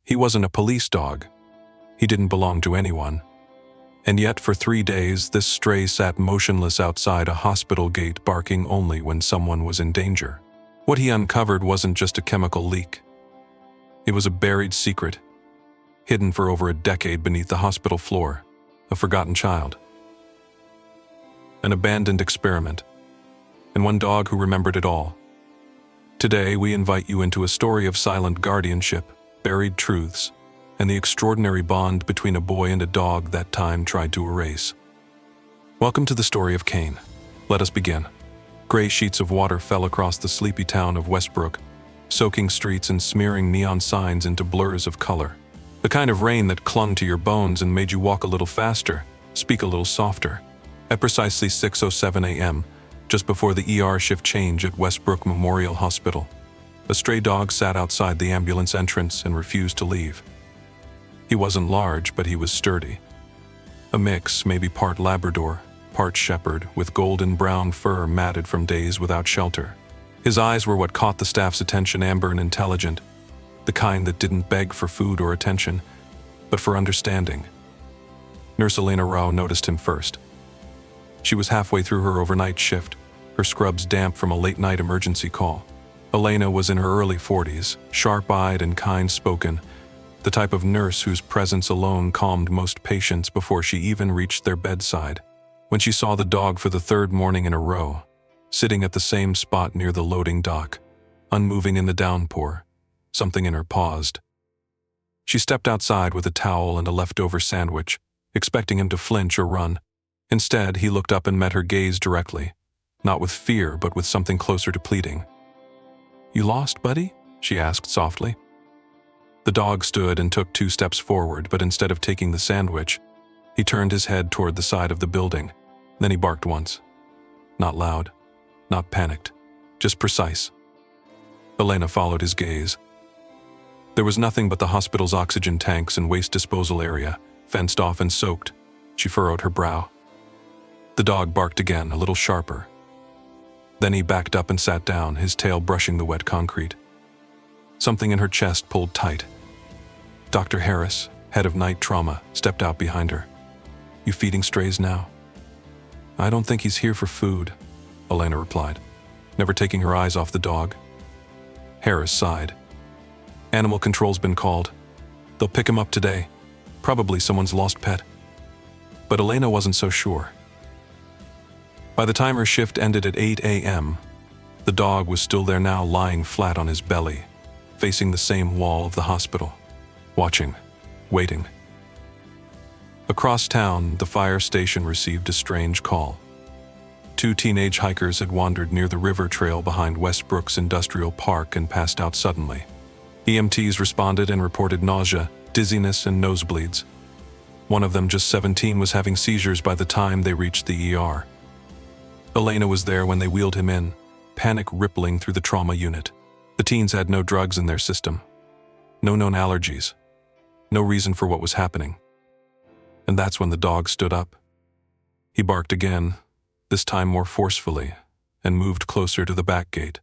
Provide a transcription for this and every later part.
He wasn't a police dog. He didn't belong to anyone. And yet for 3 days, this stray sat motionless outside a hospital gate, barking only when someone was in danger. What he uncovered wasn't just a chemical leak. It was a buried secret, hidden for over a decade beneath the hospital floor, a forgotten child. An abandoned experiment, and one dog who remembered it all. Today, we invite you into a story of silent guardianship, buried truths, and the extraordinary bond between a boy and a dog that time tried to erase. Welcome to the story of Cain. Let us begin. Gray sheets of water fell across the sleepy town of Westbrook, soaking streets and smearing neon signs into blurs of color. The kind of rain that clung to your bones and made you walk a little faster, speak a little softer. At precisely 6:07 a.m., just before the ER shift change at Westbrook Memorial Hospital, a stray dog sat outside the ambulance entrance and refused to leave. He wasn't large, but he was sturdy. A mix, maybe part Labrador, part Shepherd, with golden brown fur matted from days without shelter. His eyes were what caught the staff's attention, amber and intelligent, the kind that didn't beg for food or attention, but for understanding. Nurse Elena Rao noticed him first. She was halfway through her overnight shift, her scrubs damp from a late-night emergency call. Elena was in her early 40s, sharp-eyed and kind-spoken, the type of nurse whose presence alone calmed most patients before she even reached their bedside. When she saw the dog for the third morning in a row, sitting at the same spot near the loading dock, unmoving in the downpour, something in her paused. She stepped outside with a towel and a leftover sandwich, expecting him to flinch or run. Instead, he looked up and met her gaze directly, not with fear but with something closer to pleading. "You lost, buddy?" she asked softly. The dog stood and took 2 steps forward, but instead of taking the sandwich, he turned his head toward the side of the building. Then he barked once. Not loud, not panicked, just precise. Elena followed his gaze. There was nothing but the hospital's oxygen tanks and waste disposal area, fenced off and soaked. She furrowed her brow. The dog barked again, a little sharper. Then he backed up and sat down, his tail brushing the wet concrete. Something in her chest pulled tight. Dr. Harris, head of night trauma, stepped out behind her. "You feeding strays now?" "I don't think he's here for food," Elena replied, never taking her eyes off the dog. Harris sighed. "Animal control's been called. They'll pick him up today. Probably someone's lost pet." But Elena wasn't so sure. By the time her shift ended at 8 a.m., the dog was still there now, lying flat on his belly, facing the same wall of the hospital, watching, waiting. Across town, the fire station received a strange call. 2 teenage hikers had wandered near the river trail behind Westbrook's Industrial Park and passed out suddenly. EMTs responded and reported nausea, dizziness, and nosebleeds. One of them, just 17, was having seizures by the time they reached the ER. Elena was there when they wheeled him in, panic rippling through the trauma unit. The teens had no drugs in their system, no known allergies, no reason for what was happening. And that's when the dog stood up. He barked again, this time more forcefully, and moved closer to the back gate.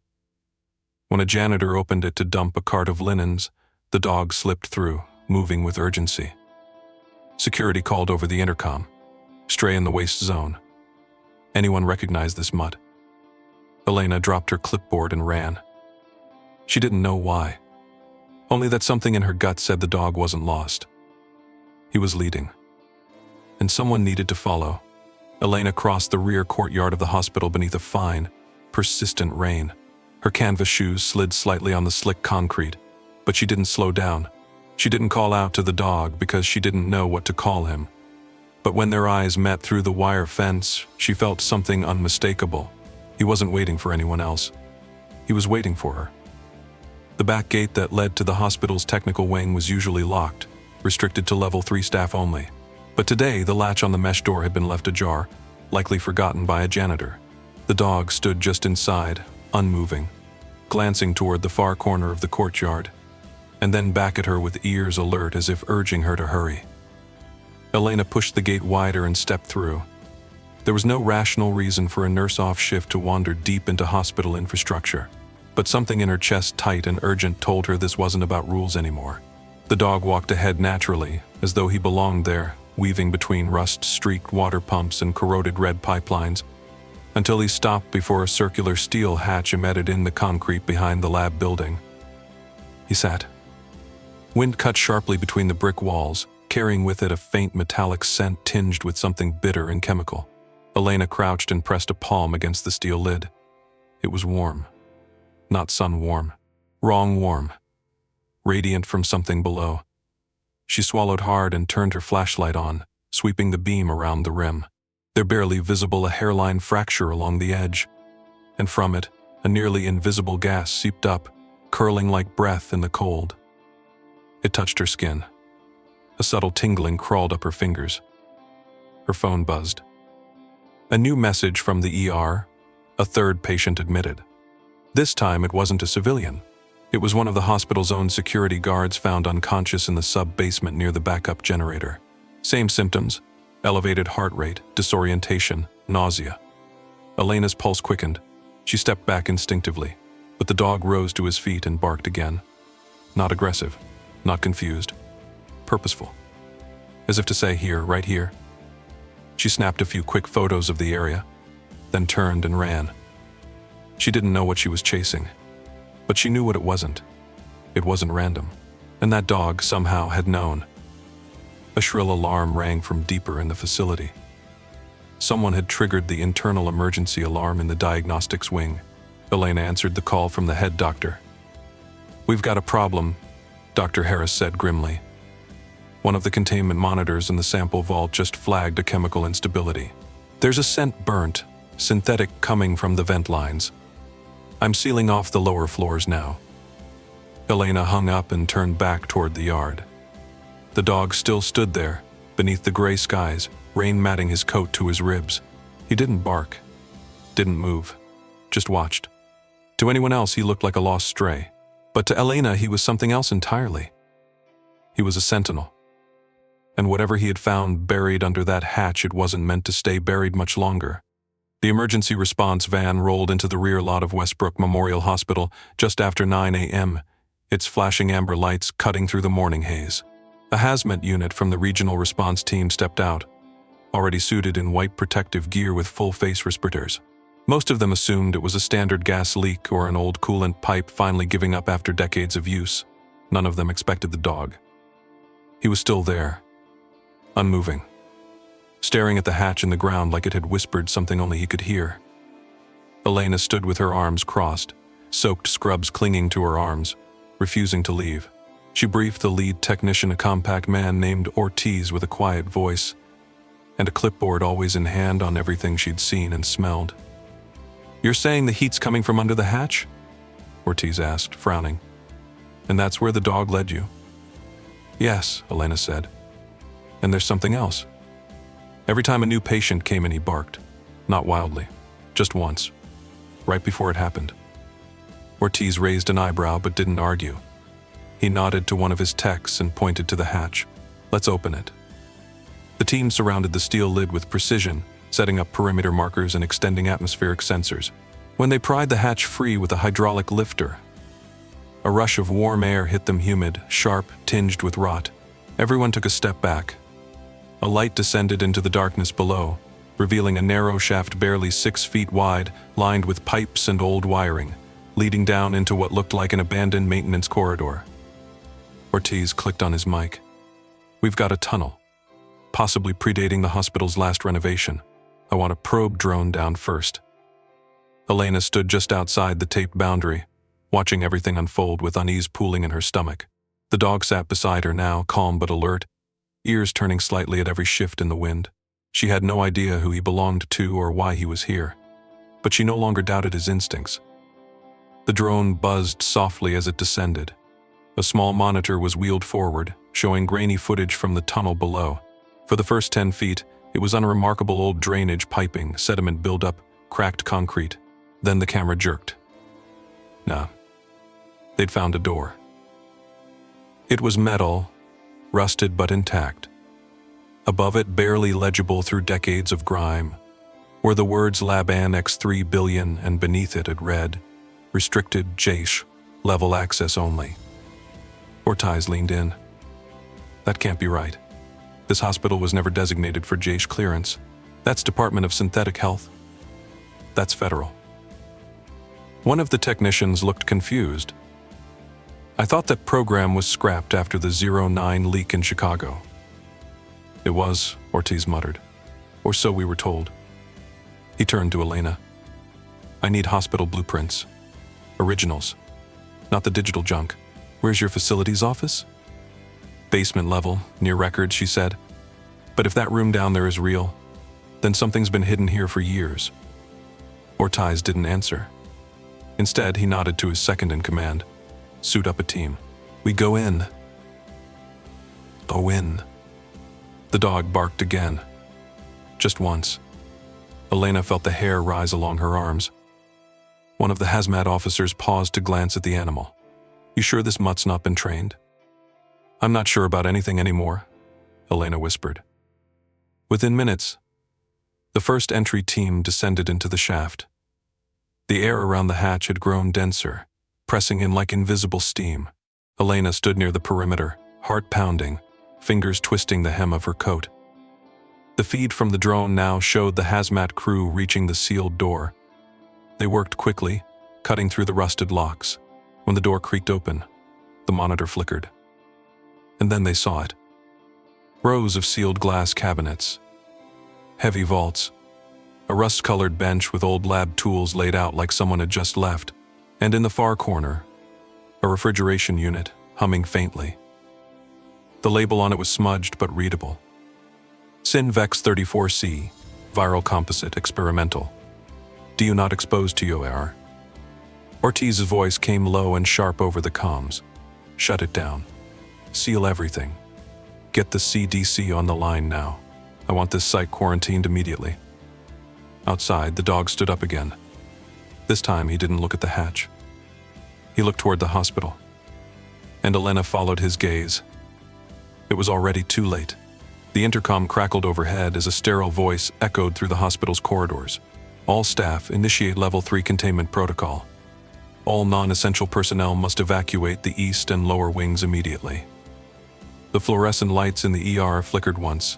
When a janitor opened it to dump a cart of linens, the dog slipped through, moving with urgency. Security called over the intercom. "Stray in the waste zone." Anyone recognize this mutt? Elena dropped her clipboard and ran. She didn't know why. Only that something in her gut said the dog wasn't lost. He was leading. And someone needed to follow. Elena crossed the rear courtyard of the hospital beneath a fine, persistent rain. Her canvas shoes slid slightly on the slick concrete, but she didn't slow down. She didn't call out to the dog because she didn't know what to call him. But when their eyes met through the wire fence, she felt something unmistakable. He wasn't waiting for anyone else. He was waiting for her. The back gate that led to the hospital's technical wing was usually locked, restricted to level 3 staff only. But today, the latch on the mesh door had been left ajar, likely forgotten by a janitor. The dog stood just inside, unmoving, glancing toward the far corner of the courtyard, and then back at her with ears alert as if urging her to hurry. Elena pushed the gate wider and stepped through. There was no rational reason for a nurse off shift to wander deep into hospital infrastructure, but something in her chest, tight and urgent, told her this wasn't about rules anymore. The dog walked ahead naturally, as though he belonged there, weaving between rust-streaked water pumps and corroded red pipelines, until he stopped before a circular steel hatch embedded in the concrete behind the lab building. He sat. Wind cut sharply between the brick walls, carrying with it a faint metallic scent tinged with something bitter and chemical. Elena crouched and pressed a palm against the steel lid. It was warm. Not sun warm. Wrong warm. Radiant from something below. She swallowed hard and turned her flashlight on, sweeping the beam around the rim. There barely visible a hairline fracture along the edge, and from it, a nearly invisible gas seeped up, curling like breath in the cold. It touched her skin. A subtle tingling crawled up her fingers. Her phone buzzed. A new message from the ER, a third patient admitted. This time it wasn't a civilian. It was one of the hospital's own security guards found unconscious in the sub-basement near the backup generator. Same symptoms: elevated heart rate, disorientation, nausea. Elena's pulse quickened. She stepped back instinctively, but the dog rose to his feet and barked again. Not aggressive, not confused, purposeful. As if to say, here, right here. She snapped a few quick photos of the area, then turned and ran. She didn't know what she was chasing, but she knew what it wasn't. It wasn't random, and that dog somehow had known. A shrill alarm rang from deeper in the facility. Someone had triggered the internal emergency alarm in the diagnostics wing. Elena answered the call from the head doctor. "We've got a problem," Dr. Harris said grimly. One of the containment monitors in the sample vault just flagged a chemical instability. "There's a scent burnt, synthetic coming from the vent lines. I'm sealing off the lower floors now." Elena hung up and turned back toward the yard. The dog still stood there, beneath the gray skies, rain matting his coat to his ribs. He didn't bark, didn't move, just watched. To anyone else he looked like a lost stray, but to Elena he was something else entirely. He was a sentinel. And whatever he had found buried under that hatch, it wasn't meant to stay buried much longer. The emergency response van rolled into the rear lot of Westbrook Memorial Hospital just after 9 a.m., its flashing amber lights cutting through the morning haze. A hazmat unit from the regional response team stepped out, already suited in white protective gear with full-face respirators. Most of them assumed it was a standard gas leak or an old coolant pipe finally giving up after decades of use. None of them expected the dog. He was still there, unmoving, staring at the hatch in the ground like it had whispered something only he could hear. Elena stood with her arms crossed, soaked scrubs clinging to her arms, refusing to leave. She briefed the lead technician, a compact man named Ortiz with a quiet voice, and a clipboard always in hand on everything she'd seen and smelled. "You're saying the heat's coming from under the hatch?" Ortiz asked, frowning. "And that's where the dog led you?" "Yes," Elena said. "And there's something else. Every time a new patient came in he barked, not wildly, just once, right before it happened." Ortiz raised an eyebrow but didn't argue. He nodded to one of his techs and pointed to the hatch. "Let's open it." The team surrounded the steel lid with precision, setting up perimeter markers and extending atmospheric sensors. When they pried the hatch free with a hydraulic lifter, a rush of warm air hit them, humid, sharp, tinged with rot. Everyone took a step back. A light descended into the darkness below, revealing a narrow shaft barely 6 feet wide, lined with pipes and old wiring, leading down into what looked like an abandoned maintenance corridor. Ortiz clicked on his mic. "We've got a tunnel, possibly predating the hospital's last renovation. I want a probe drone down first." Elena stood just outside the taped boundary, watching everything unfold with unease pooling in her stomach. The dog sat beside her now, calm but alert, ears turning slightly at every shift in the wind. She had no idea who he belonged to or why he was here, but she no longer doubted his instincts. The drone buzzed softly as it descended. A small monitor was wheeled forward, showing grainy footage from the tunnel below. For the first 10 feet, it was unremarkable old drainage piping, sediment buildup, cracked concrete. Then the camera jerked. Nah. They'd found a door. It was metal, rusted but intact. Above it, barely legible through decades of grime, were the words Lab Annex 3 billion, and beneath it read, "Restricted JAISH, level access only." Ortiz leaned in. That can't be right. This hospital was never designated for JAISH clearance. That's Department of Synthetic Health. That's federal. One of the technicians looked confused. I thought that program was scrapped after the 09 leak in Chicago. It was, Ortiz muttered. Or so we were told. He turned to Elena. I need hospital blueprints. Originals. Not the digital junk. Where's your facilities office? Basement level, near records, she said. But if that room down there is real, then something's been hidden here for years. Ortiz didn't answer. Instead, he nodded to his second in command. Suit up a team. We go in. Go in. The dog barked again. Just once. Elena felt the hair rise along her arms. One of the hazmat officers paused to glance at the animal. You sure this mutt's not been trained? I'm not sure about anything anymore, Elena whispered. Within minutes, the first entry team descended into the shaft. The air around the hatch had grown denser, pressing in like invisible steam. Elena stood near the perimeter, heart pounding, fingers twisting the hem of her coat. The feed from the drone now showed the hazmat crew reaching the sealed door. They worked quickly, cutting through the rusted locks. When the door creaked open, the monitor flickered. And then they saw it. Rows of sealed glass cabinets. Heavy vaults. A rust-colored bench with old lab tools laid out like someone had just left. And in the far corner, a refrigeration unit, humming faintly. The label on it was smudged but readable. Synvex 34C, viral composite, experimental. Do you not exposed to UAR? Ortiz's voice came low and sharp over the comms. Shut it down. Seal everything. Get the CDC on the line now. I want this site quarantined immediately. Outside, the dog stood up again. This time, he didn't look at the hatch. He looked toward the hospital. And Elena followed his gaze. It was already too late. The intercom crackled overhead as a sterile voice echoed through the hospital's corridors. All staff initiate Level 3 containment protocol. All non-essential personnel must evacuate the east and lower wings immediately. The fluorescent lights in the ER flickered once.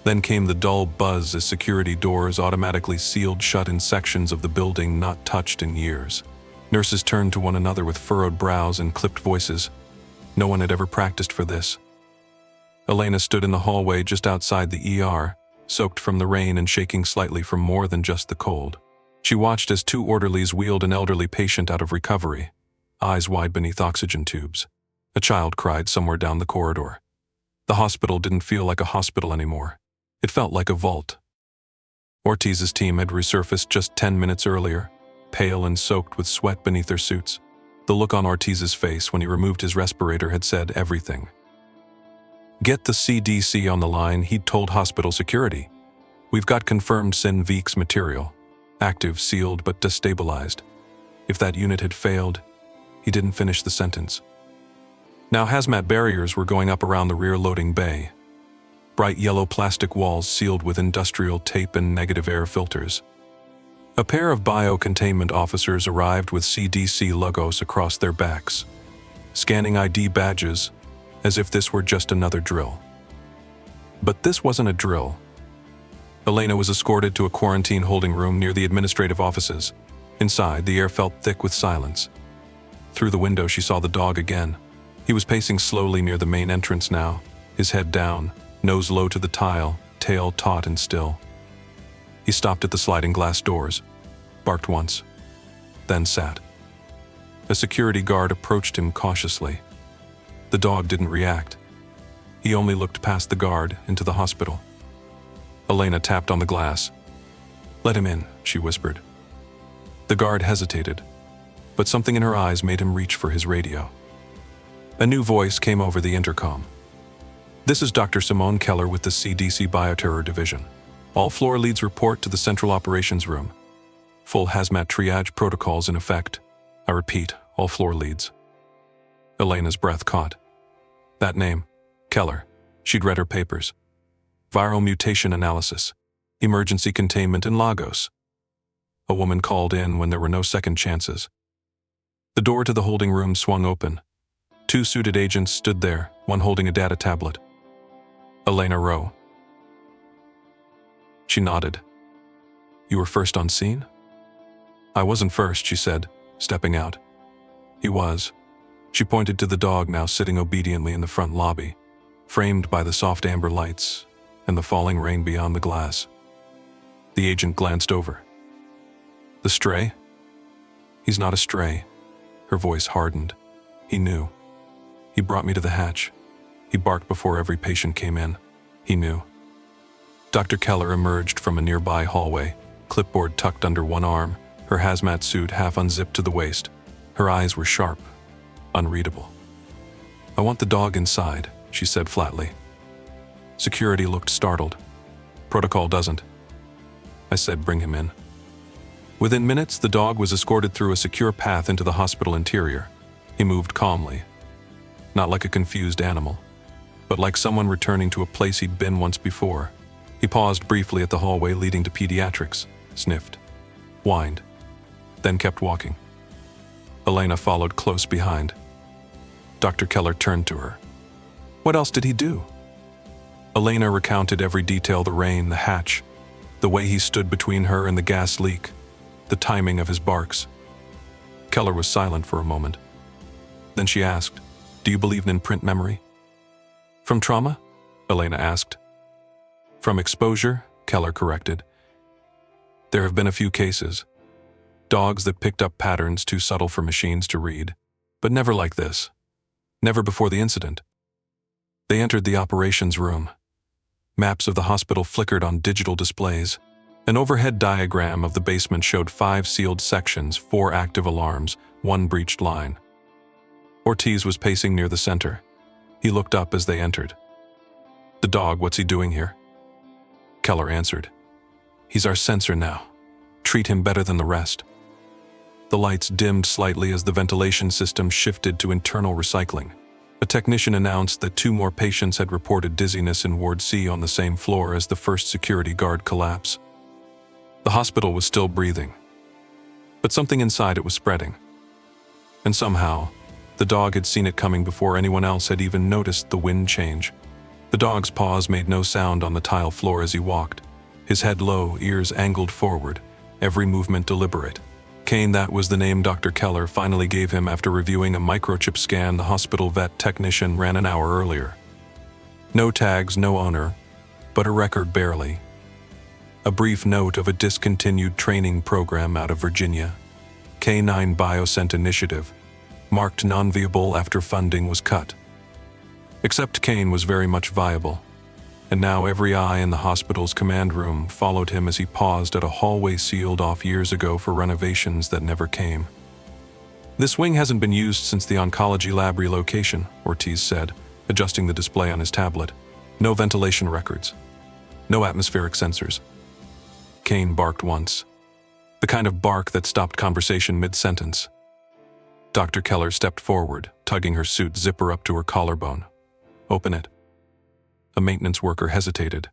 Then came the dull buzz as security doors automatically sealed shut in sections of the building not touched in years. Nurses turned to one another with furrowed brows and clipped voices. No one had ever practiced for this. Elena stood in the hallway just outside the ER, soaked from the rain and shaking slightly from more than just the cold. She watched as two orderlies wheeled an elderly patient out of recovery, eyes wide beneath oxygen tubes. A child cried somewhere down the corridor. The hospital didn't feel like a hospital anymore. It felt like a vault. Ortiz's team had resurfaced just 10 minutes earlier, pale and soaked with sweat beneath their suits. The look on Ortiz's face when he removed his respirator had said everything. Get the CDC on the line, he'd told hospital security. We've got confirmed Synvex material. Active, sealed, but destabilized. If that unit had failed, he didn't finish the sentence. Now hazmat barriers were going up around the rear loading bay. Bright yellow plastic walls sealed with industrial tape and negative air filters. A pair of biocontainment officers arrived with CDC logos across their backs, scanning ID badges as if this were just another drill. But this wasn't a drill. Elena was escorted to a quarantine holding room near the administrative offices. Inside, the air felt thick with silence. Through the window, she saw the dog again. He was pacing slowly near the main entrance now, his head down, nose low to the tile, tail taut and still. He stopped at the sliding glass doors, barked once, then sat. A security guard approached him cautiously. The dog didn't react. He only looked past the guard into the hospital. Elena tapped on the glass. Let him in, she whispered. The guard hesitated, but something in her eyes made him reach for his radio. A new voice came over the intercom. This is Dr. Simone Keller with the CDC Bioterror Division. All floor leads report to the Central Operations Room. Full hazmat triage protocols in effect. I repeat, all floor leads. Elena's breath caught. That name, Keller. She'd read her papers. Viral mutation analysis, emergency containment in Lagos. A woman called in when there were no second chances. The door to the holding room swung open. Two suited agents stood there, one holding a data tablet. Elena Rowe. She nodded. You were first on scene? I wasn't first, she said, stepping out. He was. She pointed to the dog now sitting obediently in the front lobby, framed by the soft amber lights and the falling rain beyond the glass. The agent glanced over. The stray? He's not a stray. Her voice hardened. He knew. He brought me to the hatch. He barked before every patient came in. He knew. Dr. Keller emerged from a nearby hallway, clipboard tucked under one arm, her hazmat suit half unzipped to the waist. Her eyes were sharp, unreadable. I want the dog inside, she said flatly. Security looked startled. Protocol doesn't. I said bring him in. Within minutes, the dog was escorted through a secure path into the hospital interior. He moved calmly. Not like a confused animal, but like someone returning to a place he'd been once before. He paused briefly at the hallway leading to pediatrics, sniffed, whined, then kept walking. Elena followed close behind. Dr. Keller turned to her. What else did he do? Elena recounted every detail: the rain, the hatch, the way he stood between her and the gas leak, the timing of his barks. Keller was silent for a moment. Then she asked, do you believe in imprint memory? From trauma? Elena asked. From exposure, Keller corrected. There have been a few cases. Dogs that picked up patterns too subtle for machines to read, but never like this. Never before the incident. They entered the operations room. Maps of the hospital flickered on digital displays. An overhead diagram of the basement showed 5 sealed sections, 4 active alarms, 1 breached line. Ortiz was pacing near the center. He looked up as they entered. The dog, what's he doing here? Keller answered. He's our sensor now. Treat him better than the rest. The lights dimmed slightly as the ventilation system shifted to internal recycling. A technician announced that 2 more patients had reported dizziness in Ward C on the same floor as the first security guard collapse. The hospital was still breathing, but something inside it was spreading. And somehow, the dog had seen it coming before anyone else had even noticed the wind change. The dog's paws made no sound on the tile floor as he walked, his head low, ears angled forward, every movement deliberate. Kane, that was the name Dr. Keller finally gave him after reviewing a microchip scan the hospital vet technician ran an hour earlier. No tags, no owner, but a record barely. A brief note of a discontinued training program out of Virginia. K9 Bioscent Initiative, marked non-viable after funding was cut. Except Kane was very much viable, and now every eye in the hospital's command room followed him as he paused at a hallway sealed off years ago for renovations that never came. This wing hasn't been used since the oncology lab relocation, Ortiz said, adjusting the display on his tablet. No ventilation records. No atmospheric sensors. Kane barked once. The kind of bark that stopped conversation mid-sentence. Dr. Keller stepped forward, tugging her suit zipper up to her collarbone. Open it. A maintenance worker hesitated.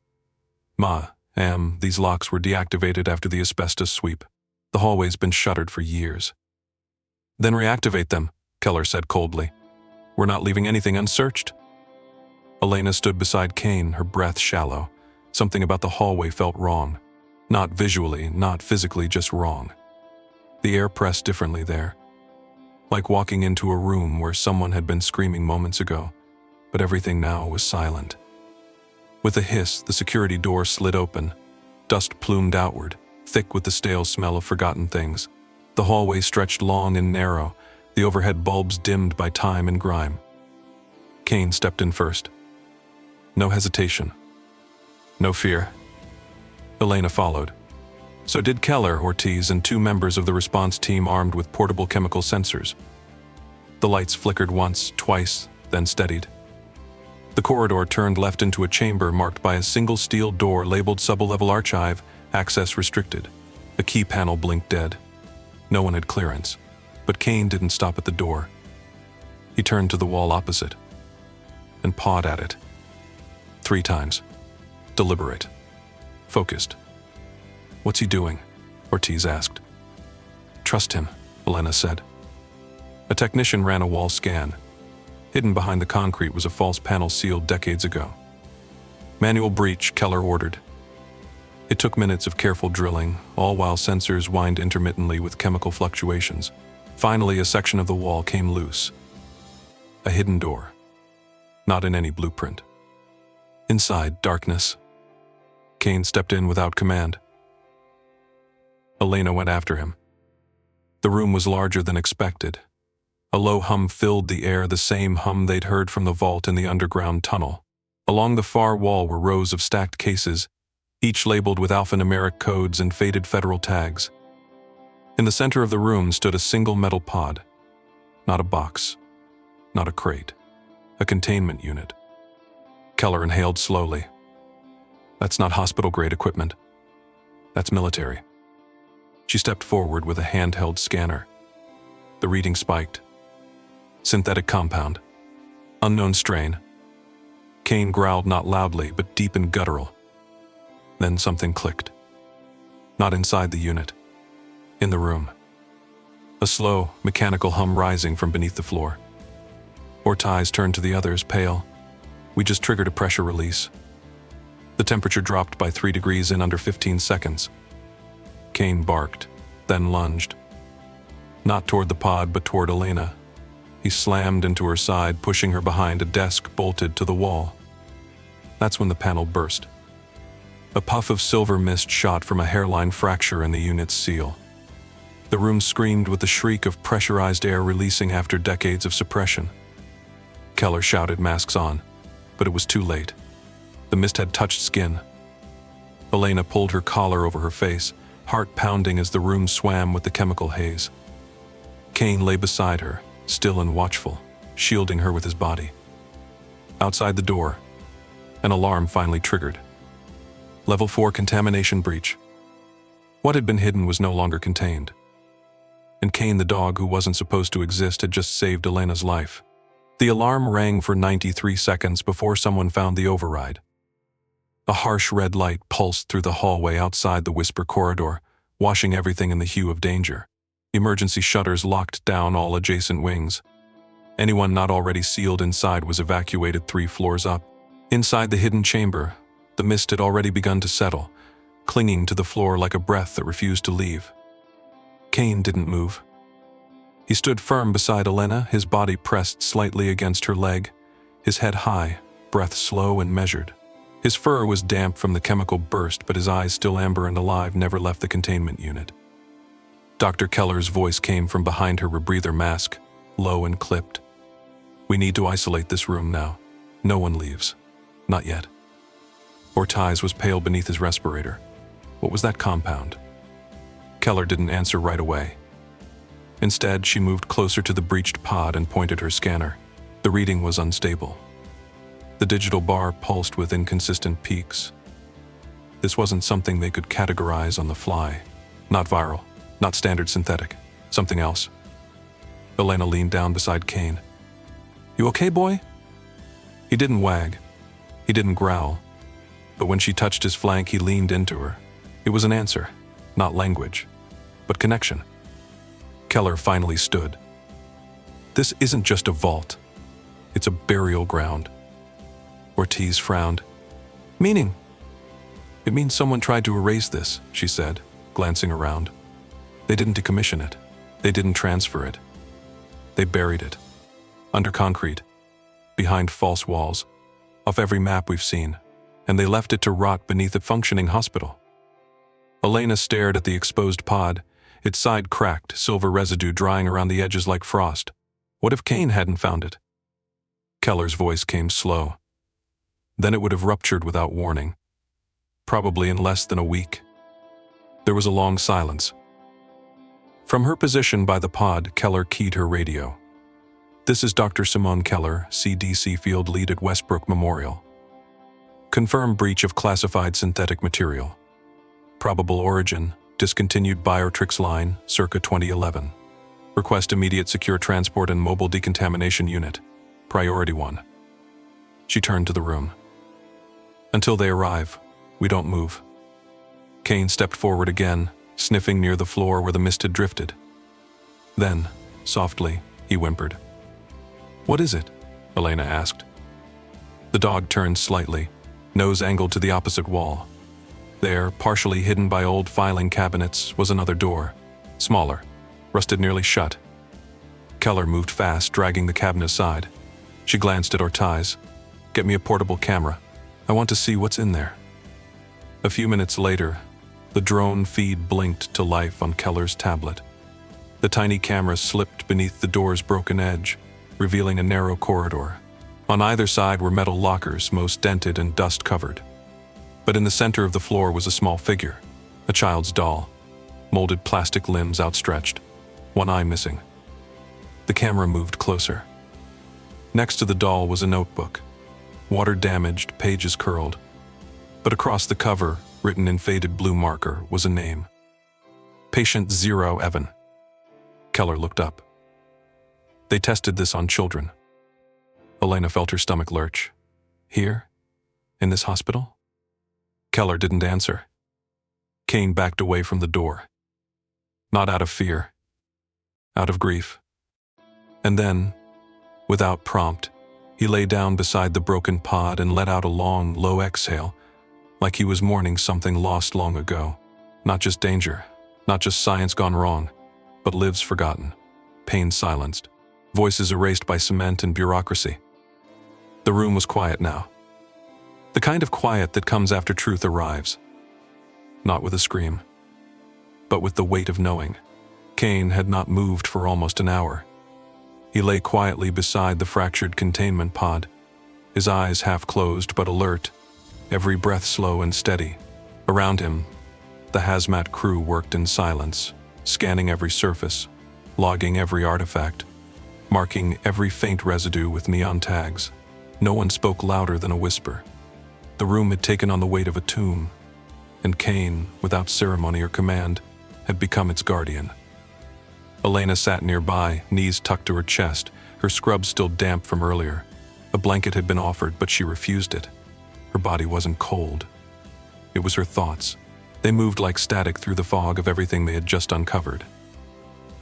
These locks were deactivated after the asbestos sweep. The hallway's been shuttered for years. Then reactivate them, Keller said coldly. We're not leaving anything unsearched. Elena stood beside Kane, her breath shallow. Something about the hallway felt wrong. Not visually, not physically, just wrong. The air pressed differently there. Like walking into a room where someone had been screaming moments ago, but everything now was silent. With a hiss, the security door slid open. Dust plumed outward, thick with the stale smell of forgotten things. The hallway stretched long and narrow, the overhead bulbs dimmed by time and grime. Kane stepped in first. No hesitation. No fear. Elena followed. So did Keller, Ortiz, and 2 members of the response team armed with portable chemical sensors. The lights flickered once, twice, then steadied. The corridor turned left into a chamber marked by a single steel door labeled Sub-level Archive, access restricted. A key panel blinked dead. No one had clearance, but Kane didn't stop at the door. He turned to the wall opposite and pawed at it. 3 times. Deliberate. Focused. What's he doing? Ortiz asked. Trust him, Elena said. A technician ran a wall scan. Hidden behind the concrete was a false panel sealed decades ago. Manual breach, Keller ordered. It took minutes of careful drilling, all while sensors whined intermittently with chemical fluctuations. Finally, a section of the wall came loose. A hidden door. Not in any blueprint. Inside, darkness. Kane stepped in without command. Elena went after him. The room was larger than expected. A low hum filled the air, the same hum they'd heard from the vault in the underground tunnel. Along the far wall were rows of stacked cases, each labeled with alphanumeric codes and faded federal tags. In the center of the room stood a single metal pod. Not a box, not a crate, a containment unit. Keller inhaled slowly. That's not hospital-grade equipment. That's military. She stepped forward with a handheld scanner. The reading spiked. Synthetic compound. Unknown strain. Kane growled, not loudly, but deep and guttural. Then something clicked. Not inside the unit. In the room. A slow, mechanical hum rising from beneath the floor. Ortiz turned to the others, pale. We just triggered a pressure release. The temperature dropped by 3 degrees in under 15 seconds. Kane barked, then lunged. Not toward the pod, but toward Elena. He slammed into her side, pushing her behind a desk bolted to the wall. That's when the panel burst. A puff of silver mist shot from a hairline fracture in the unit's seal. The room screamed with the shriek of pressurized air releasing after decades of suppression. Keller shouted, masks on, but it was too late. The mist had touched skin. Elena pulled her collar over her face, heart pounding as the room swam with the chemical haze. Kane lay beside her, still and watchful, shielding her with his body. Outside the door, an alarm finally triggered. Level 4 contamination breach. What had been hidden was no longer contained. And Kane, the dog who wasn't supposed to exist, had just saved Elena's life. The alarm rang for 93 seconds before someone found the override. A harsh red light pulsed through the hallway outside the whisper corridor, washing everything in the hue of danger. Emergency shutters locked down all adjacent wings. Anyone not already sealed inside was evacuated 3 floors up. Inside the hidden chamber, the mist had already begun to settle, clinging to the floor like a breath that refused to leave. Kane didn't move. He stood firm beside Elena, his body pressed slightly against her leg, his head high, breath slow and measured. His fur was damp from the chemical burst, but his eyes, still amber and alive, never left the containment unit. Dr. Keller's voice came from behind her rebreather mask, low and clipped. We need to isolate this room now. No one leaves. Not yet. Ortiz was pale beneath his respirator. What was that compound? Keller didn't answer right away. Instead, she moved closer to the breached pod and pointed her scanner. The reading was unstable. The digital bar pulsed with inconsistent peaks. This wasn't something they could categorize on the fly. Not viral, not standard synthetic, something else. Elena leaned down beside Kane. You okay, boy? He didn't wag. He didn't growl. But when she touched his flank, he leaned into her. It was an answer, not language, but connection. Keller finally stood. This isn't just a vault. It's a burial ground. Ortiz frowned. Meaning? It means someone tried to erase this, she said, glancing around. They didn't decommission it. They didn't transfer it. They buried it. Under concrete. Behind false walls. Off every map we've seen. And they left it to rot beneath a functioning hospital. Elena stared at the exposed pod, its side cracked, silver residue drying around the edges like frost. What if Kane hadn't found it? Keller's voice came slow. Then it would have ruptured without warning. Probably in less than a week. There was a long silence. From her position by the pod, Keller keyed her radio. This is Dr. Simone Keller, CDC Field Lead at Westbrook Memorial. Confirm breach of classified synthetic material. Probable origin, discontinued Biotrix line, circa 2011. Request immediate secure transport and mobile decontamination unit. Priority 1. She turned to the room. Until they arrive, we don't move. Kane stepped forward again, sniffing near the floor where the mist had drifted. Then, softly, he whimpered. What is it? Elena asked. The dog turned slightly, nose angled to the opposite wall. There, partially hidden by old filing cabinets, was another door, smaller, rusted nearly shut. Keller moved fast, dragging the cabinet aside. She glanced at Ortiz. "Get me a portable camera. I want to see what's in there." A few minutes later, the drone feed blinked to life on Keller's tablet. The tiny camera slipped beneath the door's broken edge, revealing a narrow corridor. On either side were metal lockers, most dented and dust-covered. But in the center of the floor was a small figure, a child's doll, molded plastic limbs outstretched, one eye missing. The camera moved closer. Next to the doll was a notebook, water-damaged, pages curled. But across the cover, written in faded blue marker, was a name. Patient 0 Evan. Keller looked up. They tested this on children. Elena felt her stomach lurch. Here? In this hospital? Keller didn't answer. Kane backed away from the door. Not out of fear. Out of grief. And then, without prompt, he lay down beside the broken pod and let out a long, low exhale, like he was mourning something lost long ago. Not just danger, not just science gone wrong, but lives forgotten, pain silenced, voices erased by cement and bureaucracy. The room was quiet now. The kind of quiet that comes after truth arrives. Not with a scream, but with the weight of knowing. Kane had not moved for almost an hour. He lay quietly beside the fractured containment pod, his eyes half closed but alert, every breath slow and steady. Around him, the hazmat crew worked in silence, scanning every surface, logging every artifact, marking every faint residue with neon tags. No one spoke louder than a whisper. The room had taken on the weight of a tomb, and Kane, without ceremony or command, had become its guardian. Elena sat nearby, knees tucked to her chest, her scrubs still damp from earlier. A blanket had been offered, but she refused it. Her body wasn't cold. It was her thoughts. They moved like static through the fog of everything they had just uncovered.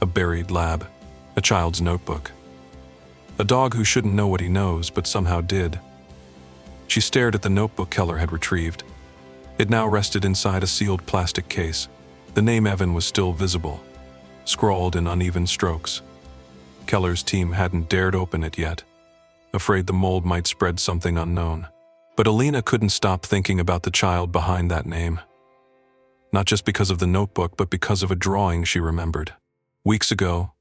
A buried lab, a child's notebook. A dog who shouldn't know what he knows, but somehow did. She stared at the notebook Keller had retrieved. It now rested inside a sealed plastic case. The name Evan was still visible, scrawled in uneven strokes. Keller's team hadn't dared open it yet, afraid the mold might spread something unknown. But Elena couldn't stop thinking about the child behind that name. Not just because of the notebook, but because of a drawing she remembered. Weeks ago,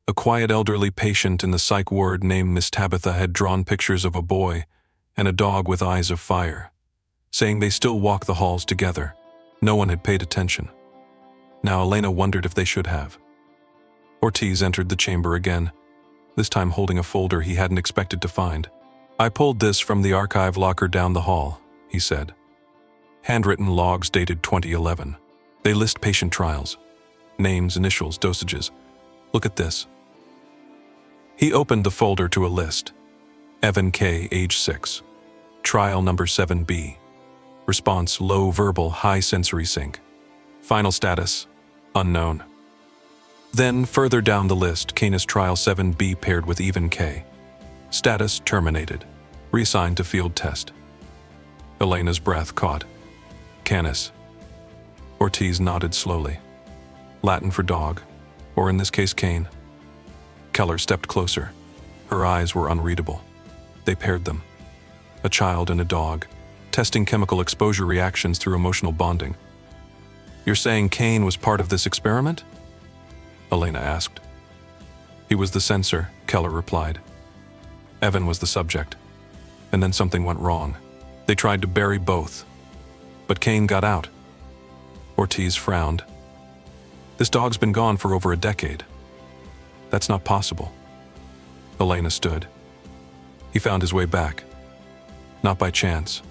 a quiet elderly patient in the psych ward named Miss Tabitha had drawn pictures of a boy and a dog with eyes of fire, saying they still walk the halls together. No one had paid attention. Now Elena wondered if they should have. Ortiz entered the chamber again, this time holding a folder he hadn't expected to find. "I pulled this from the archive locker down the hall," he said. Handwritten logs dated 2011. They list patient trials. Names, initials, dosages. Look at this. He opened the folder to a list. Evan K., age 6. Trial number 7B. Response: low verbal, high sensory sync. Final status: unknown. Then, further down the list, Canis Trial 7B paired with Evan K. Status: terminated. Reassigned to field test. Elena's breath caught. Canis. Ortiz nodded slowly. Latin for dog, or in this case Kane. Keller stepped closer. Her eyes were unreadable. They paired them. A child and a dog, testing chemical exposure reactions through emotional bonding. "You're saying Kane was part of this experiment?" Elena asked. "He was the sensor," Keller replied. Evan was the subject. And then something went wrong. They tried to bury both. But Kane got out. Ortiz frowned. "This dog's been gone for over a decade. That's not possible." Elena stood. He found his way back. Not by chance.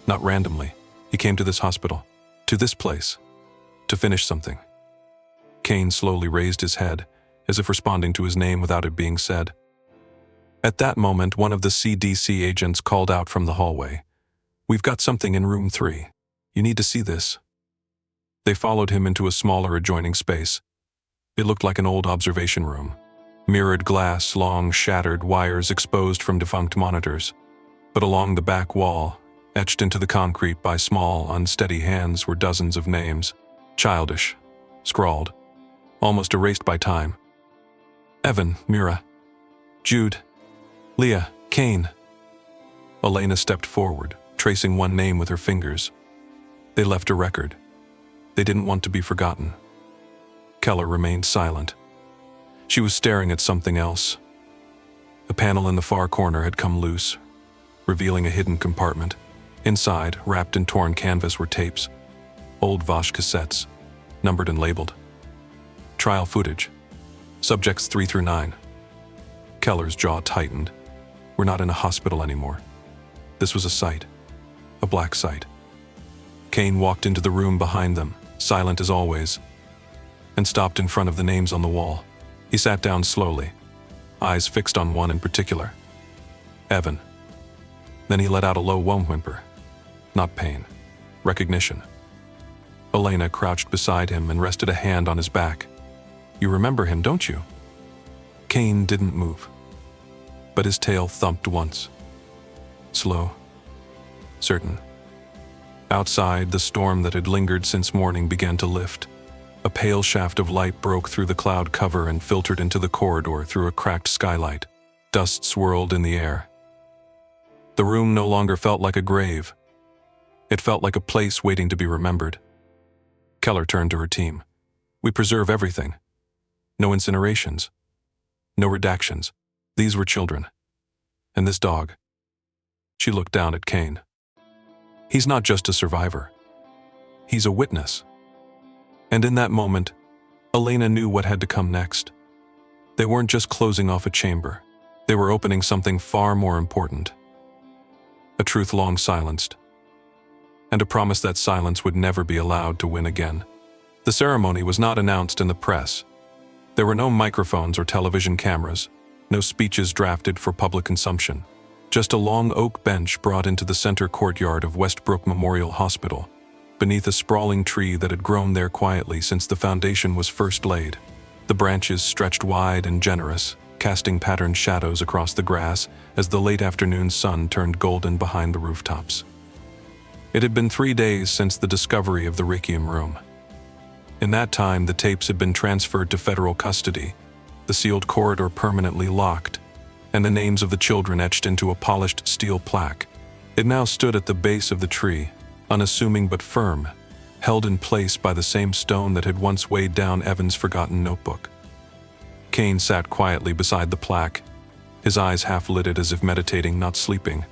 Not randomly. He came to this hospital. To this place. To finish something. Kane slowly raised his head, as if responding to his name without it being said. At that moment, one of the CDC agents called out from the hallway. "We've got something in room 3. You need to see this." They followed him into a smaller adjoining space. It looked like an old observation room. Mirrored glass, long, shattered wires exposed from defunct monitors. But along the back wall, etched into the concrete by small, unsteady hands, were dozens of names. Childish, scrawled, almost erased by time. Evan, Mira, Jude, Leah, Kane. Elena stepped forward, tracing one name with her fingers. They left a record. They didn't want to be forgotten. Keller remained silent. She was staring at something else. A panel in the far corner had come loose, revealing a hidden compartment. Inside, wrapped in torn canvas, were tapes. Old Vosh cassettes, numbered and labeled. Trial footage. Subjects 3 through 9. Keller's jaw tightened. We're not in a hospital anymore. This was a site. A black site. Kane walked into the room behind them, silent as always, and stopped in front of the names on the wall. He sat down slowly, eyes fixed on one in particular. Evan. Then he let out a low moan whimper. Not pain. Recognition. Elena crouched beside him and rested a hand on his back. You remember him, don't you? Kane didn't move, but his tail thumped once. Slow. Certain. Outside, the storm that had lingered since morning began to lift. A pale shaft of light broke through the cloud cover and filtered into the corridor through a cracked skylight. Dust swirled in the air. The room no longer felt like a grave. It felt like a place waiting to be remembered. Keller turned to her team. We preserve everything. No incinerations. No redactions. These were children. And this dog. She looked down at Kane. He's not just a survivor. He's a witness. And in that moment, Elena knew what had to come next. They weren't just closing off a chamber. They were opening something far more important. A truth long silenced. And a promise that silence would never be allowed to win again. The ceremony was not announced in the press. There were no microphones or television cameras, no speeches drafted for public consumption. Just a long oak bench brought into the center courtyard of Westbrook Memorial Hospital, beneath a sprawling tree that had grown there quietly since the foundation was first laid. The branches stretched wide and generous, casting patterned shadows across the grass as the late afternoon sun turned golden behind the rooftops. It had been 3 days since the discovery of the Requiem room. In that time, the tapes had been transferred to federal custody, the sealed corridor permanently locked, and the names of the children etched into a polished steel plaque. It now stood at the base of the tree, unassuming but firm, held in place by the same stone that had once weighed down Evan's forgotten notebook. Kane sat quietly beside the plaque, his eyes half-lidded as if meditating, not sleeping.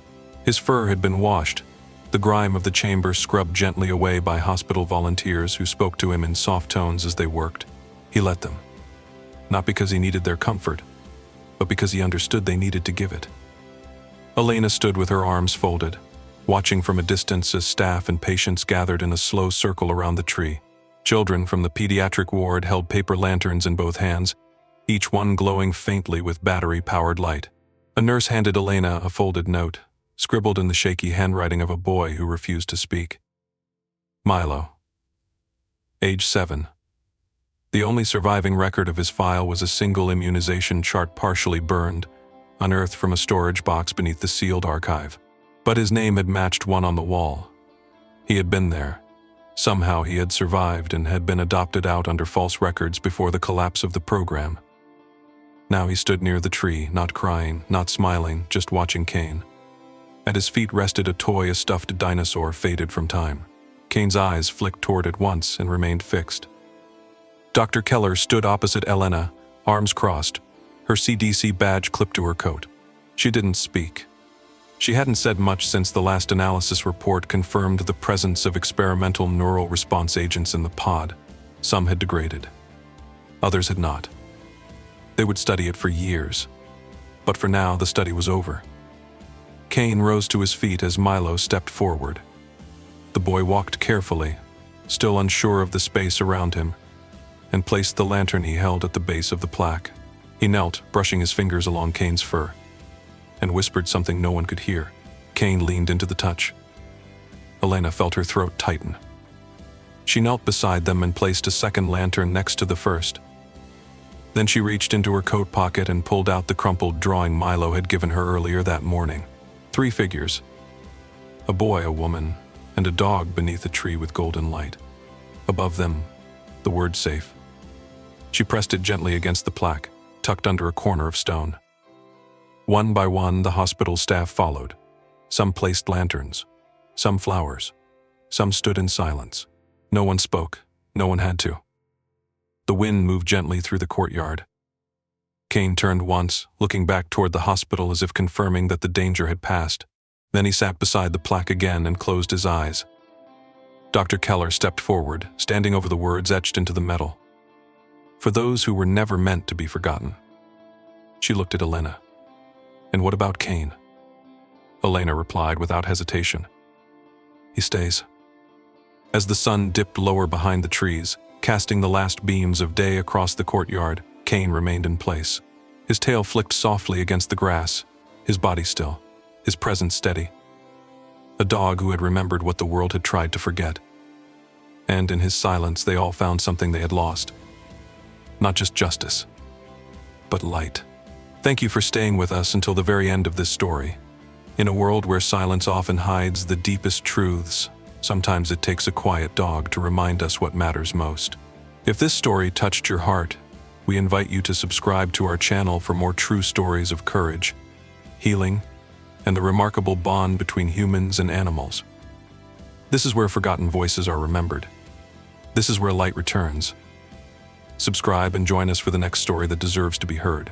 His fur had been washed, the grime of the chamber scrubbed gently away by hospital volunteers who spoke to him in soft tones as they worked. He let them. Not because he needed their comfort, but because he understood they needed to give it. Elena stood with her arms folded, watching from a distance as staff and patients gathered in a slow circle around the tree. Children from the pediatric ward held paper lanterns in both hands, each one glowing faintly with battery-powered light. A nurse handed Elena a folded note, scribbled in the shaky handwriting of a boy who refused to speak. Milo. Age 7. The only surviving record of his file was a single immunization chart partially burned, unearthed from a storage box beneath the sealed archive. But his name had matched one on the wall. He had been there. Somehow he had survived and had been adopted out under false records before the collapse of the program. Now he stood near the tree, not crying, not smiling, just watching Kane. At his feet rested a toy, a stuffed dinosaur faded from time. Kane's eyes flicked toward it once and remained fixed. Dr. Keller stood opposite Elena, arms crossed, her CDC badge clipped to her coat. She didn't speak. She hadn't said much since the last analysis report confirmed the presence of experimental neural response agents in the pod. Some had degraded. Others had not. They would study it for years. But for now, the study was over. Kane rose to his feet as Milo stepped forward. The boy walked carefully, still unsure of the space around him, and placed the lantern he held at the base of the plaque. He knelt, brushing his fingers along Kane's fur, and whispered something no one could hear. Kane leaned into the touch. Elena felt her throat tighten. She knelt beside them and placed a second lantern next to the first. Then she reached into her coat pocket and pulled out the crumpled drawing Milo had given her earlier that morning. 3 figures. A boy, a woman, and a dog beneath a tree with golden light. Above them, the word safe. She pressed it gently against the plaque, tucked under a corner of stone. One by one, the hospital staff followed. Some placed lanterns, some flowers, some stood in silence. No one spoke, no one had to. The wind moved gently through the courtyard. Kane turned once, looking back toward the hospital as if confirming that the danger had passed. Then he sat beside the plaque again and closed his eyes. Dr. Keller stepped forward, standing over the words etched into the metal. For those who were never meant to be forgotten. She looked at Elena. And what about Kane? Elena replied without hesitation. He stays. As the sun dipped lower behind the trees, casting the last beams of day across the courtyard, Kane remained in place. His tail flicked softly against the grass, his body still, his presence steady. A dog who had remembered what the world had tried to forget. And in his silence, they all found something they had lost. Not just justice, but light. Thank you for staying with us until the very end of this story. In a world where silence often hides the deepest truths, sometimes it takes a quiet dog to remind us what matters most. If this story touched your heart, we invite you to subscribe to our channel for more true stories of courage, healing, and the remarkable bond between humans and animals. This is where forgotten voices are remembered. This is where light returns. Subscribe and join us for the next story that deserves to be heard.